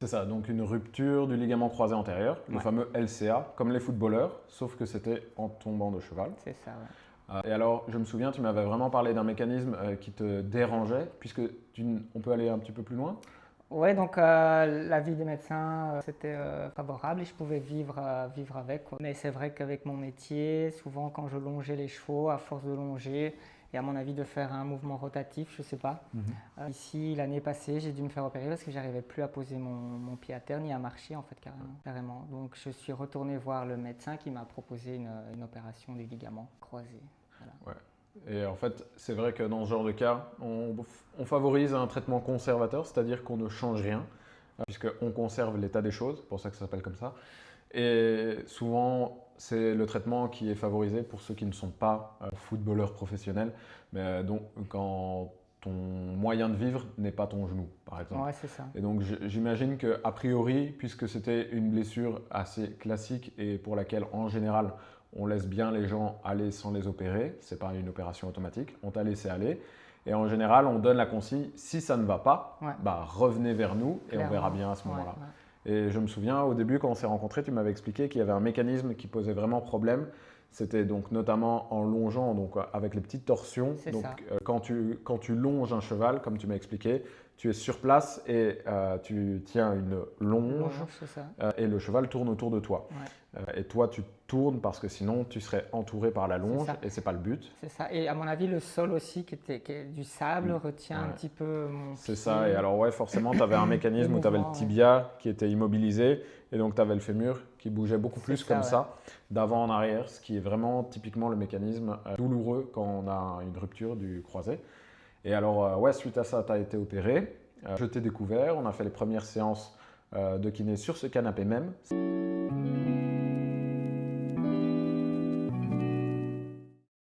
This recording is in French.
C'est ça, donc une rupture du ligament croisé antérieur, le Ouais. fameux LCA, comme les footballeurs, sauf que c'était en tombant de cheval. C'est ça, ouais. Et alors, je me souviens, tu m'avais vraiment parlé d'un mécanisme qui te dérangeait, puisque on peut aller un petit peu plus loin. Ouais, donc l'avis des médecins, c'était favorable et je pouvais vivre avec, quoi. Mais c'est vrai qu'avec mon métier, souvent quand je longeais les chevaux, à force de longer, et à mon avis de faire un mouvement rotatif, je sais pas. Ici, l'année passée, j'ai dû me faire opérer parce que j'arrivais plus à poser mon pied à terre ni à marcher en fait carrément. Donc je suis retourné voir le médecin qui m'a proposé une opération du ligament croisé. Voilà. Ouais. Et en fait, c'est vrai que dans ce genre de cas, on favorise un traitement conservateur, c'est-à-dire qu'on ne change rien, puisqu'on conserve l'état des choses, c'est pour ça que ça s'appelle comme ça. Et souvent, c'est le traitement qui est favorisé pour ceux qui ne sont pas footballeurs professionnels, mais donc quand ton moyen de vivre n'est pas ton genou, par exemple. Ouais, c'est ça. Et donc j'imagine qu'a priori, puisque c'était une blessure assez classique et pour laquelle en général on laisse bien les gens aller sans les opérer, ce n'est pas une opération automatique, on t'a laissé aller. Et en général, on donne la consigne, si ça ne va pas, Ouais. bah, revenez vers nous et on verra Clairement. bien à ce Ouais, moment-là. ouais. Et je me souviens, au début, quand on s'est rencontrés, tu m'avais expliqué qu'il y avait un mécanisme qui posait vraiment problème. C'était donc notamment en longeant, donc avec les petites torsions. C'est Donc ça. quand tu longes un cheval, comme tu m'as expliqué, tu es sur place et tu tiens une longe Longe, c'est ça. et le cheval tourne autour de toi. Ouais. Et toi, tu tournes parce que sinon, tu serais entouré par la longe ça. et c'est pas le but. C'est ça. Et à mon avis, le sol aussi, qui est du sable, retient un Ouais. petit peu mon C'est pied. ça, et alors ouais, forcément, tu avais un mécanisme où tu avais le mouvement, ouais. tibia qui était immobilisé, et donc tu avais le fémur qui bougeait beaucoup C'est plus ça, comme ouais. ça, d'avant en arrière, ce qui est vraiment typiquement le mécanisme douloureux quand on a une rupture du croisé. Et alors, ouais, suite à ça, tu as été opéré, je t'ai découvert, on a fait les premières séances de kiné sur ce canapé même.